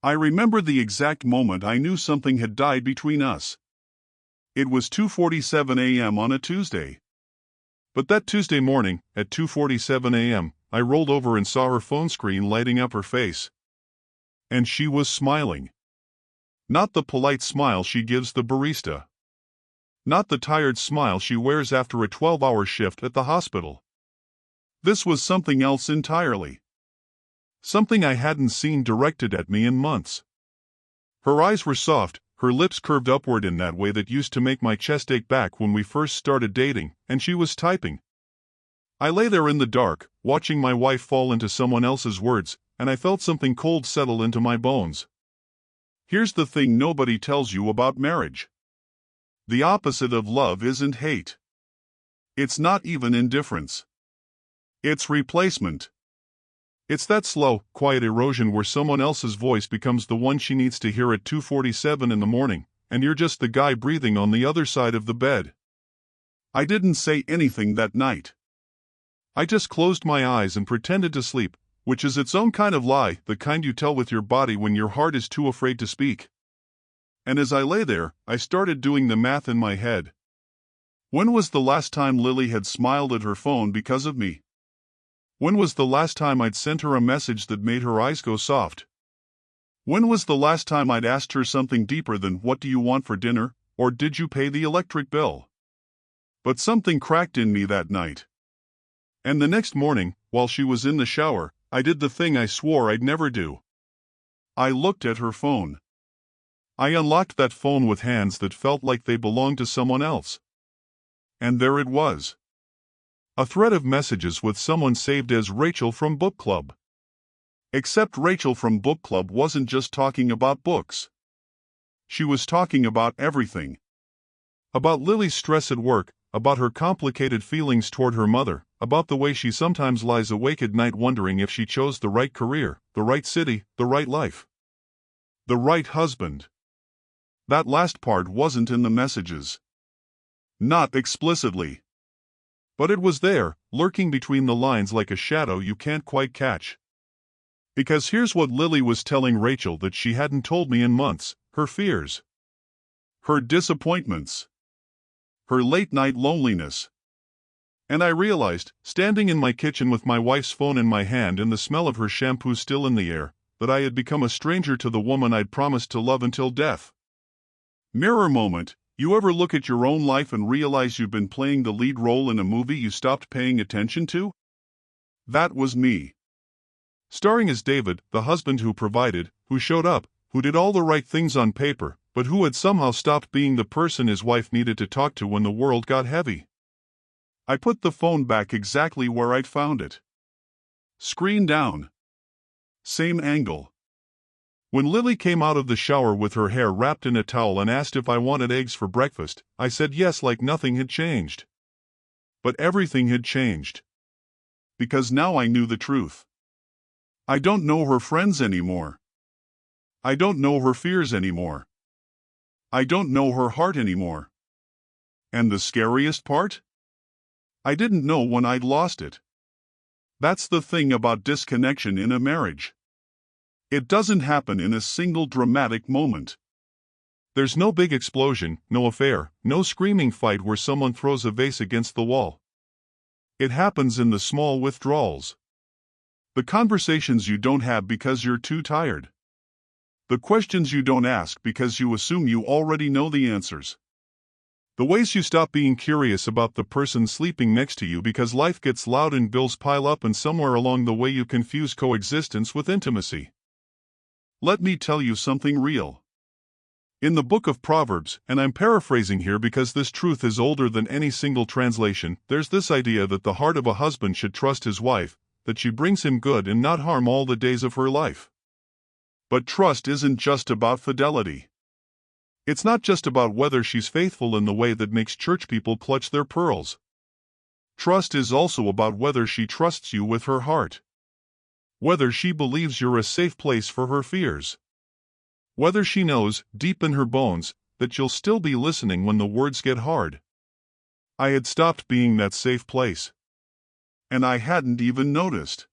I remember the exact moment I knew something had died between us. It was 2:47 a.m. on a Tuesday. But that Tuesday morning, at 2:47 a.m., I rolled over and saw her phone screen lighting up her face. And she was smiling. Not the polite smile she gives the barista. Not the tired smile she wears after a 12-hour shift at the hospital. This was something else entirely. Something I hadn't seen directed at me in months. Her eyes were soft, her lips curved upward in that way that used to make my chest ache back when we first started dating, and she was typing. I lay there in the dark, watching my wife fall into someone else's words, and I felt something cold settle into my bones. Here's the thing nobody tells you about marriage. The opposite of love isn't hate. It's not even indifference. It's replacement. It's that slow, quiet erosion where someone else's voice becomes the one she needs to hear at 2:47 in the morning, and you're just the guy breathing on the other side of the bed. I didn't say anything that night. I just closed my eyes and pretended to sleep, which is its own kind of lie, the kind you tell with your body when your heart is too afraid to speak. And as I lay there, I started doing the math in my head. When was the last time Lily had smiled at her phone because of me? When was the last time I'd sent her a message that made her eyes go soft? When was the last time I'd asked her something deeper than "What do you want for dinner?" or "Did you pay the electric bill?" But something cracked in me that night. And the next morning, while she was in the shower, I did the thing I swore I'd never do. I looked at her phone. I unlocked that phone with hands that felt like they belonged to someone else. And there it was. A thread of messages with someone saved as Rachel from book club. Except Rachel from book club wasn't just talking about books. She was talking about everything. About Lily's stress at work, about her complicated feelings toward her mother, about the way she sometimes lies awake at night wondering if she chose the right career, the right city, the right life. The right husband. That last part wasn't in the messages. Not explicitly. But it was there, lurking between the lines like a shadow you can't quite catch. Because here's what Lily was telling Rachel that she hadn't told me in months: her fears. Her disappointments. Her late-night loneliness. And I realized, standing in my kitchen with my wife's phone in my hand and the smell of her shampoo still in the air, that I had become a stranger to the woman I'd promised to love until death. Mirror moment. You ever look at your own life and realize you've been playing the lead role in a movie you stopped paying attention to? That was me. Starring as David, the husband who provided, who showed up, who did all the right things on paper, but who had somehow stopped being the person his wife needed to talk to when the world got heavy. I put the phone back exactly where I'd found it. Screen down. Same angle. When Lily came out of the shower with her hair wrapped in a towel and asked if I wanted eggs for breakfast, I said yes like nothing had changed. But everything had changed. Because now I knew the truth. I don't know her friends anymore. I don't know her fears anymore. I don't know her heart anymore. And the scariest part? I didn't know when I'd lost it. That's the thing about disconnection in a marriage. It doesn't happen in a single dramatic moment. There's no big explosion, no affair, no screaming fight where someone throws a vase against the wall. It happens in the small withdrawals. The conversations you don't have because you're too tired. The questions you don't ask because you assume you already know the answers. The ways you stop being curious about the person sleeping next to you because life gets loud and bills pile up, and somewhere along the way you confuse coexistence with intimacy. Let me tell you something real. In the book of Proverbs, and I'm paraphrasing here because this truth is older than any single translation, there's this idea that the heart of a husband should trust his wife, that she brings him good and not harm all the days of her life. But trust isn't just about fidelity. It's not just about whether she's faithful in the way that makes church people clutch their pearls. Trust is also about whether she trusts you with her heart. Whether she believes you're a safe place for her fears. Whether she knows, deep in her bones, that you'll still be listening when the words get hard. I had stopped being that safe place. And I hadn't even noticed.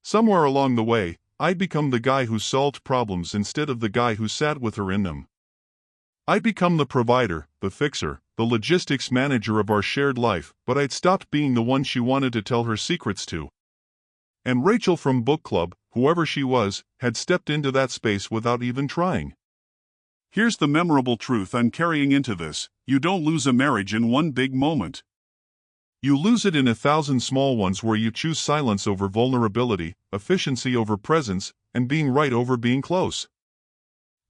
Somewhere along the way, I'd become the guy who solved problems instead of the guy who sat with her in them. I'd become the provider, the fixer, the logistics manager of our shared life, but I'd stopped being the one she wanted to tell her secrets to. And Rachel from book club, whoever she was, had stepped into that space without even trying. Here's the memorable truth I'm carrying into this: you don't lose a marriage in one big moment. You lose it in 1,000 small ones where you choose silence over vulnerability, efficiency over presence, and being right over being close.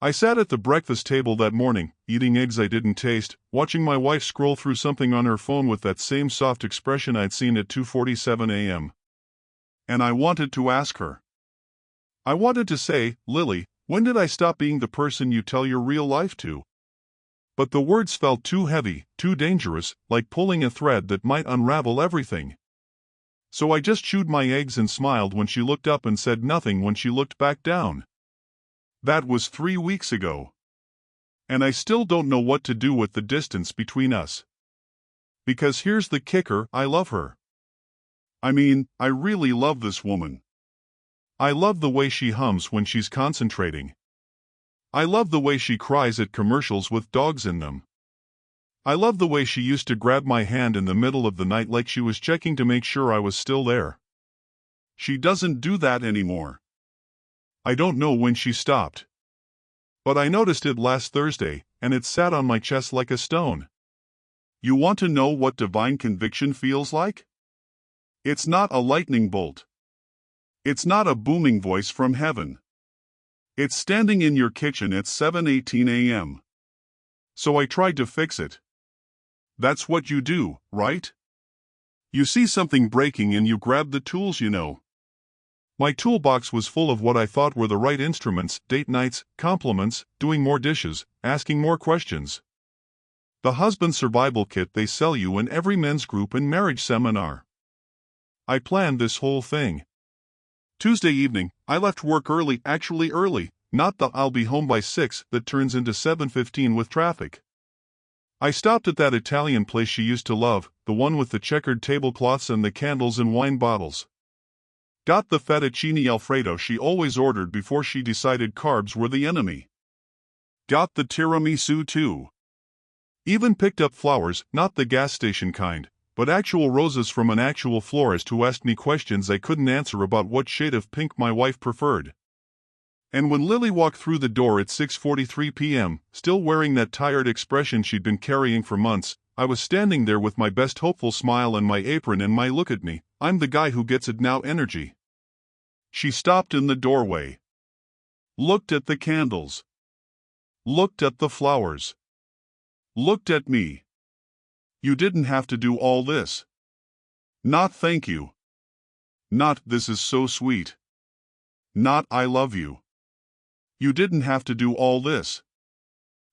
I sat at the breakfast table that morning, eating eggs I didn't taste, watching my wife scroll through something on her phone with that same soft expression I'd seen at 2:47 a.m. And I wanted to ask her. I wanted to say, Lily, when did I stop being the person you tell your real life to? But the words felt too heavy, too dangerous, like pulling a thread that might unravel everything. So I just chewed my eggs and smiled when she looked up and said nothing when she looked back down. That was 3 weeks ago. And I still don't know what to do with the distance between us. Because here's the kicker: I love her. I mean, I really love this woman. I love the way she hums when she's concentrating. I love the way she cries at commercials with dogs in them. I love the way she used to grab my hand in the middle of the night like she was checking to make sure I was still there. She doesn't do that anymore. I don't know when she stopped. But I noticed it last Thursday, and it sat on my chest like a stone. You want to know what divine conviction feels like? It's not a lightning bolt. It's not a booming voice from heaven. It's standing in your kitchen at 7:18 a.m. So I tried to fix it. That's what you do, right? You see something breaking and you grab the tools you know. My toolbox was full of what I thought were the right instruments: date nights, compliments, doing more dishes, asking more questions. The husband survival kit they sell you in every men's group and marriage seminar. I planned this whole thing. Tuesday evening, I left work early, actually early, not the I'll be home by 6 that turns into 7:15 with traffic. I stopped at that Italian place she used to love, the one with the checkered tablecloths and the candles and wine bottles. Got the fettuccine Alfredo she always ordered before she decided carbs were the enemy. Got the tiramisu too. Even picked up flowers, not the gas station kind, but actual roses from an actual florist who asked me questions I couldn't answer about what shade of pink my wife preferred. And when Lily walked through the door at 6:43 p.m., still wearing that tired expression she'd been carrying for months, I was standing there with my best hopeful smile and my apron and my "look at me, I'm the guy who gets it now" energy. She stopped in the doorway. Looked at the candles. Looked at the flowers. Looked at me. You didn't have to do all this. Not thank you. Not this is so sweet. Not I love you. You didn't have to do all this.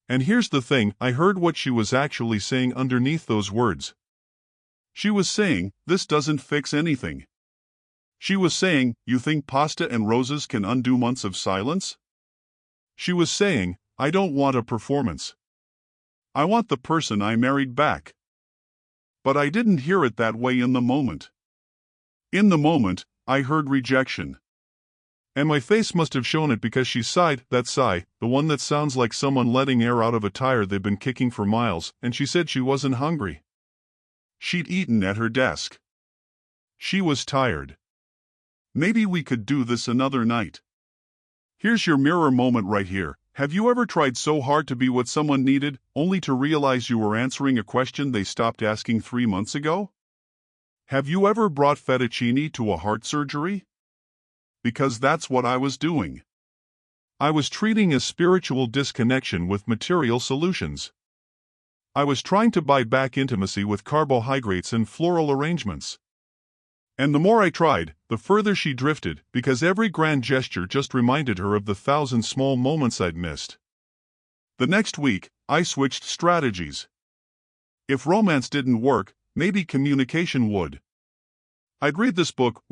And here's the thing: I heard what she was actually saying underneath those words. She was saying, this doesn't fix anything. She was saying, you think pasta and roses can undo months of silence? She was saying, I don't want a performance. I want the person I married back. But I didn't hear it that way in the moment. In the moment, I heard rejection. And my face must have shown it because she sighed, that sigh, the one that sounds like someone letting air out of a tire they've been kicking for miles, and she said she wasn't hungry. She'd eaten at her desk. She was tired. Maybe we could do this another night. Here's your mirror moment right here. Have you ever tried so hard to be what someone needed, only to realize you were answering a question they stopped asking 3 months ago? Have you ever brought fettuccine to a heart surgery? Because that's what I was doing. I was treating a spiritual disconnection with material solutions. I was trying to buy back intimacy with carbohydrates and floral arrangements. And the more I tried, the further she drifted, because every grand gesture just reminded her of the 1,000 small moments I'd missed. The next week, I switched strategies. If romance didn't work, maybe communication would. I'd read this book,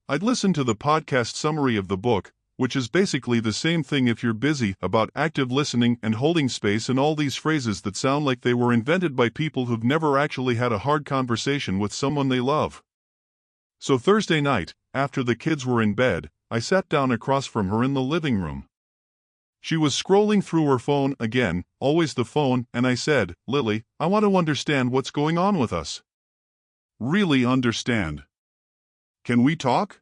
I'd listen to the podcast summary of the book, which is basically the same thing if you're busy, about active listening and holding space and all these phrases that sound like they were invented by people who've never actually had a hard conversation with someone they love. So Thursday night, after the kids were in bed, I sat down across from her in the living room. She was scrolling through her phone again, always the phone, and I said, "Lily, I want to understand what's going on with us. Really understand. Can we talk?"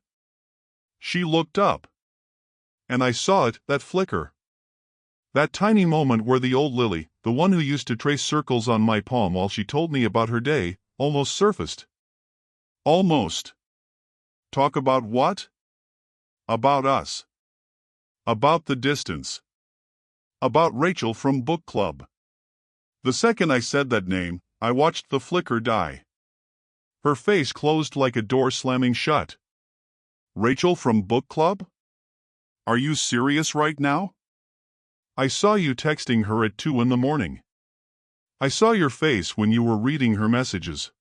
She looked up. And I saw it, that flicker. That tiny moment where the old Lily, the one who used to trace circles on my palm while she told me about her day, almost surfaced. Almost. Talk about what? About us. About the distance. About Rachel from book club. The second I said that name, I watched the flicker die. Her face closed like a door slamming shut. Rachel from book club? Are you serious right now? I saw you texting her at 2 in the morning. I saw your face when you were reading her messages.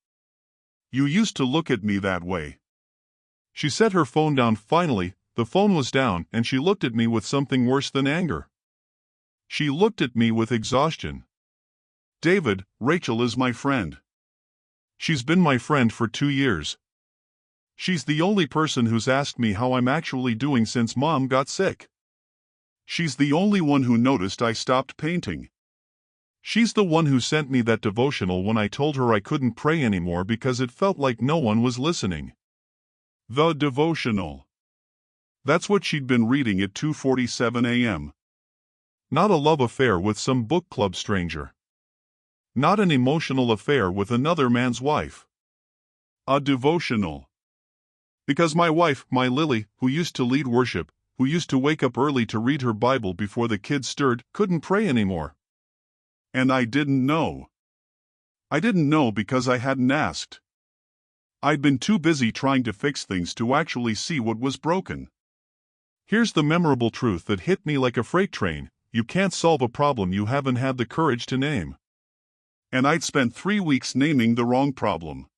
You used to look at me that way. She set her phone down finally, the phone was down, and she looked at me with something worse than anger. She looked at me with exhaustion. David, Rachel is my friend. She's been my friend for 2 years. She's the only person who's asked me how I'm actually doing since Mom got sick. She's the only one who noticed I stopped painting. She's the one who sent me that devotional when I told her I couldn't pray anymore because it felt like no one was listening. The devotional. That's what she'd been reading at 2:47 a.m. Not a love affair with some book club stranger. Not an emotional affair with another man's wife. A devotional. Because my wife, my Lily, who used to lead worship, who used to wake up early to read her Bible before the kids stirred, couldn't pray anymore. And I didn't know. I didn't know because I hadn't asked. I'd been too busy trying to fix things to actually see what was broken. Here's the memorable truth that hit me like a freight train: you can't solve a problem you haven't had the courage to name. And I'd spent 3 weeks naming the wrong problem.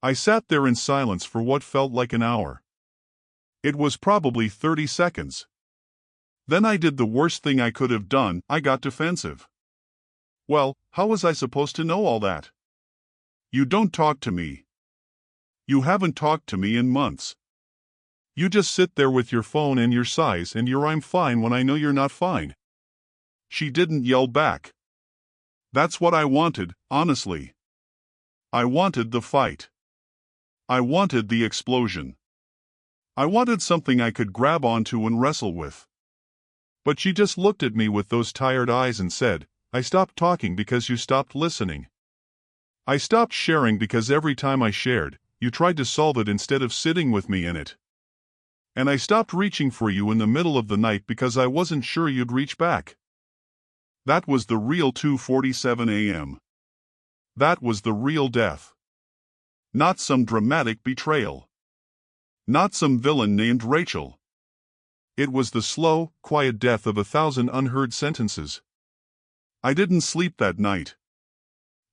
I sat there in silence for what felt like an hour. It was probably 30 seconds. Then I did the worst thing I could have done, I got defensive. Well, how was I supposed to know all that? You don't talk to me. You haven't talked to me in months. You just sit there with your phone and your sighs and your "I'm fine" when I know you're not fine. She didn't yell back. That's what I wanted, honestly. I wanted the fight. I wanted the explosion. I wanted something I could grab onto and wrestle with. But she just looked at me with those tired eyes and said, "I stopped talking because you stopped listening. I stopped sharing because every time I shared, you tried to solve it instead of sitting with me in it. And I stopped reaching for you in the middle of the night because I wasn't sure you'd reach back." That was the real 2:47 a.m. That was the real death. Not some dramatic betrayal. Not some villain named Rachel. It was the slow, quiet death of 1,000 unheard sentences. I didn't sleep that night.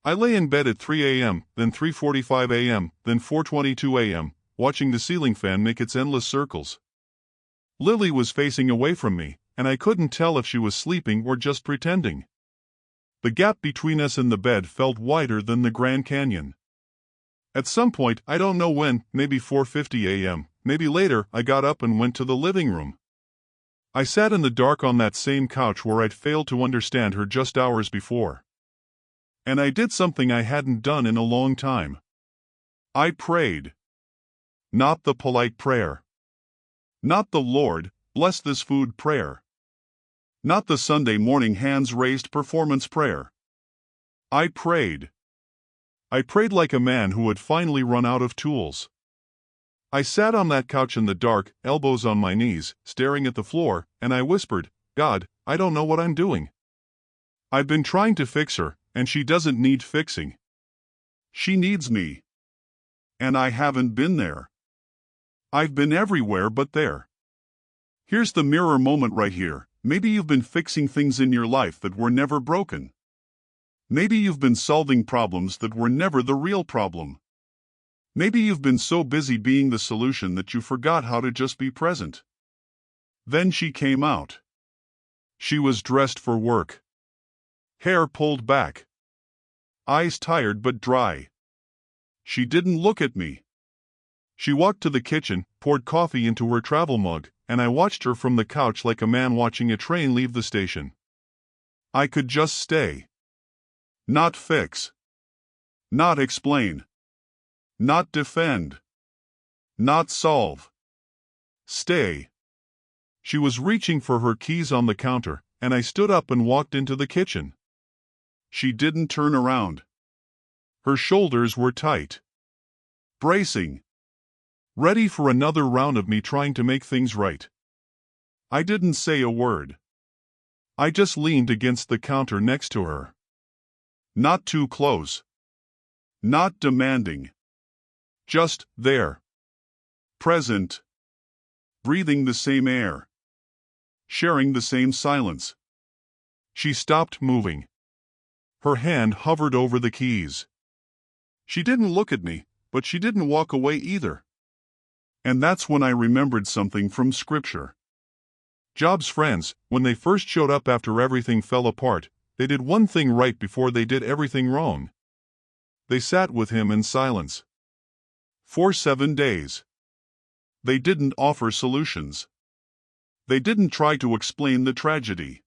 I lay in bed at 3 a.m., then 3:45 a.m., then 4:22 a.m., watching the ceiling fan make its endless circles. Lily was facing away from me, and I couldn't tell if she was sleeping or just pretending. The gap between us and the bed felt wider than the Grand Canyon. At some point, I don't know when, maybe 4:50 a.m., maybe later, I got up and went to the living room. I sat in the dark on that same couch where I'd failed to understand her just hours before. And I did something I hadn't done in a long time. I prayed. Not the polite prayer. Not the "Lord, bless this food" prayer. Not the Sunday morning hands raised performance prayer. I prayed. I prayed like a man who had finally run out of tools. I sat on that couch in the dark, elbows on my knees, staring at the floor, and I whispered, "God, I don't know what I'm doing. I've been trying to fix her, and she doesn't need fixing. She needs me. And I haven't been there. I've been everywhere but there." Here's the mirror moment right here. Maybe you've been fixing things in your life that were never broken. Maybe you've been solving problems that were never the real problem. Maybe you've been so busy being the solution that you forgot how to just be present. Then she came out. She was dressed for work. Hair pulled back. Eyes tired but dry. She didn't look at me. She walked to the kitchen, poured coffee into her travel mug, and I watched her from the couch like a man watching a train leave the station. I could just stay. Not fix. Not explain. Not defend. Not solve. Stay. She was reaching for her keys on the counter, and I stood up and walked into the kitchen. She didn't turn around. Her shoulders were tight. Bracing. Ready for another round of me trying to make things right. I didn't say a word. I just leaned against the counter next to her. Not too close. Not demanding. Just there. Present. Breathing the same air. Sharing the same silence. She stopped moving. Her hand hovered over the keys. She didn't look at me, but she didn't walk away either. And that's when I remembered something from Scripture. Job's friends, when they first showed up after everything fell apart, they did one thing right before they did everything wrong. They sat with him in silence. For 7 days. They didn't offer solutions. They didn't try to explain the tragedy.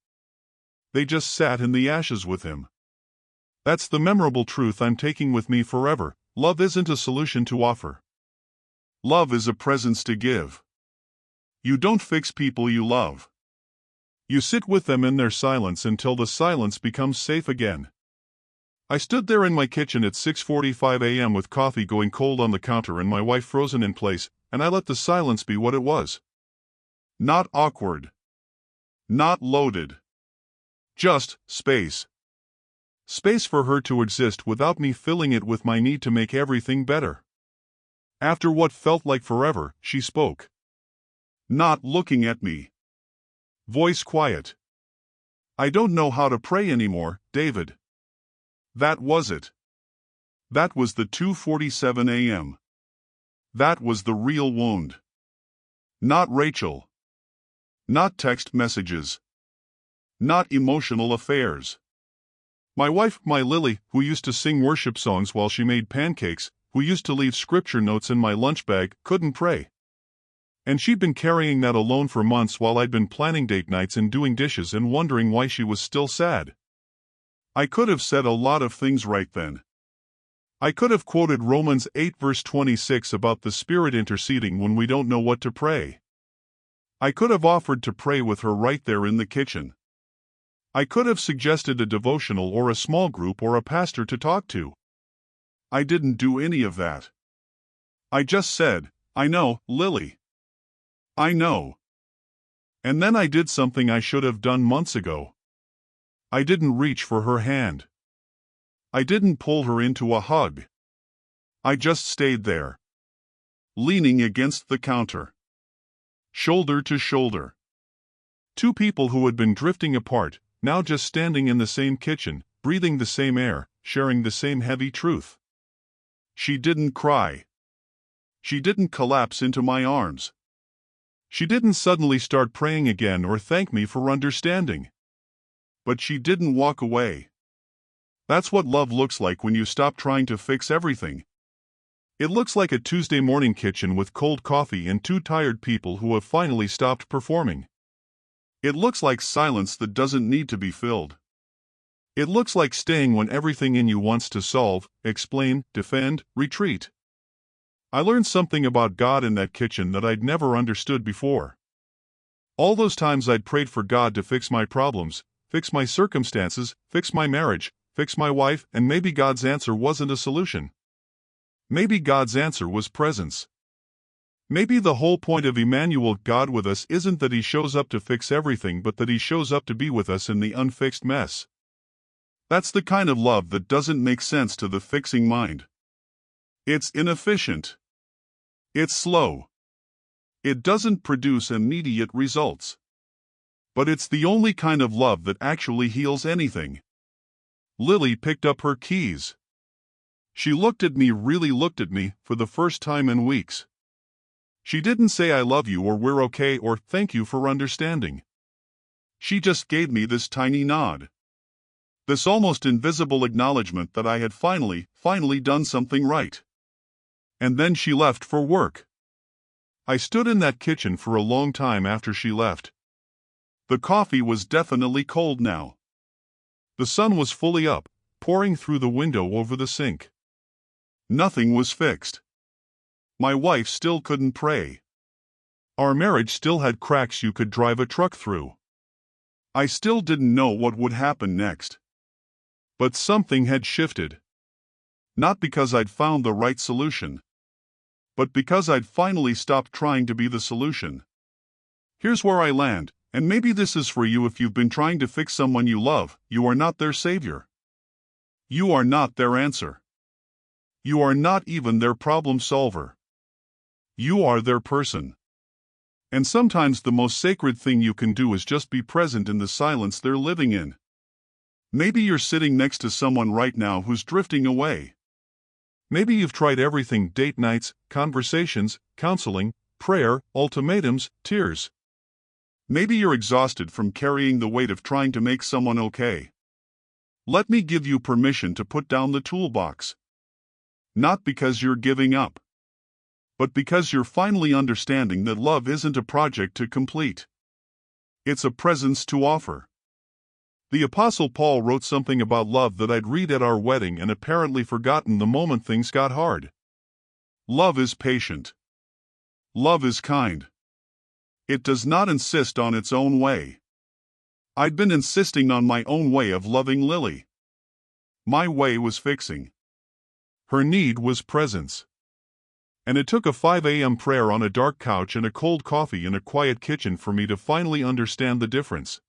They just sat in the ashes with him. That's the memorable truth I'm taking with me forever. Love isn't a solution to offer. Love is a presence to give. You don't fix people you love. You sit with them in their silence until the silence becomes safe again. I stood there in my kitchen at 6:45 a.m. with coffee going cold on the counter and my wife frozen in place, and I let the silence be what it was. Not awkward. Not loaded. Just space. Space for her to exist without me filling it with my need to make everything better. After what felt like forever, she spoke. Not looking at me. Voice quiet. I don't know how to pray anymore, David. That was it. That was the 2:47 a.m. That was the real wound. Not Rachel. Not text messages. Not emotional affairs. My wife, my Lily, who used to sing worship songs while she made pancakes, who used to leave scripture notes in my lunch bag, couldn't pray. And she'd been carrying that alone for months while I'd been planning date nights and doing dishes and wondering why she was still sad. I could have said a lot of things right then. I could have quoted Romans 8 verse 26 about the Spirit interceding when we don't know what to pray. I could have offered to pray with her right there in the kitchen. I could have suggested a devotional or a small group or a pastor to talk to. I didn't do any of that. I just said, I know, Lily. I know. And then I did something I should have done months ago. I didn't reach for her hand. I didn't pull her into a hug. I just stayed there. Leaning against the counter. Shoulder to shoulder. Two people who had been drifting apart, now just standing in the same kitchen, breathing the same air, sharing the same heavy truth. She didn't cry. She didn't collapse into my arms. She didn't suddenly start praying again or thank me for understanding. But she didn't walk away. That's what love looks like when you stop trying to fix everything. It looks like a Tuesday morning kitchen with cold coffee and two tired people who have finally stopped performing. It looks like silence that doesn't need to be filled. It looks like staying when everything in you wants to solve, explain, defend, retreat. I learned something about God in that kitchen that I'd never understood before. All those times I'd prayed for God to fix my problems, fix my circumstances, fix my marriage, fix my wife, and maybe God's answer wasn't a solution. Maybe God's answer was presence. Maybe the whole point of Emmanuel, God with us, isn't that He shows up to fix everything but that He shows up to be with us in the unfixed mess. That's the kind of love that doesn't make sense to the fixing mind. It's inefficient. It's slow. It doesn't produce immediate results. But it's the only kind of love that actually heals anything. Lily picked up her keys. She looked at me, really looked at me, for the first time in weeks. She didn't say I love you or we're okay or thank you for understanding. She just gave me this tiny nod. This almost invisible acknowledgement that I had finally done something right. And then she left for work. I stood in that kitchen for a long time after she left. The coffee was definitely cold now. The sun was fully up, pouring through the window over the sink. Nothing was fixed. My wife still couldn't pray. Our marriage still had cracks you could drive a truck through. I still didn't know what would happen next. But something had shifted. Not because I'd found the right solution, but because I'd finally stopped trying to be the solution. Here's where I land, and maybe this is for you if you've been trying to fix someone you love. You are not their savior. You are not their answer. You are not even their problem solver. You are their person. And sometimes the most sacred thing you can do is just be present in the silence they're living in. Maybe you're sitting next to someone right now who's drifting away. Maybe you've tried everything: date nights, conversations, counseling, prayer, ultimatums, tears. Maybe you're exhausted from carrying the weight of trying to make someone okay. Let me give you permission to put down the toolbox. Not because you're giving up, but because you're finally understanding that love isn't a project to complete. It's a presence to offer. The Apostle Paul wrote something about love that I'd read at our wedding and apparently forgotten the moment things got hard. Love is patient. Love is kind. It does not insist on its own way. I'd been insisting on my own way of loving Lily. My way was fixing. Her need was presence. And it took a 5 a.m. prayer on a dark couch and a cold coffee in a quiet kitchen for me to finally understand the difference.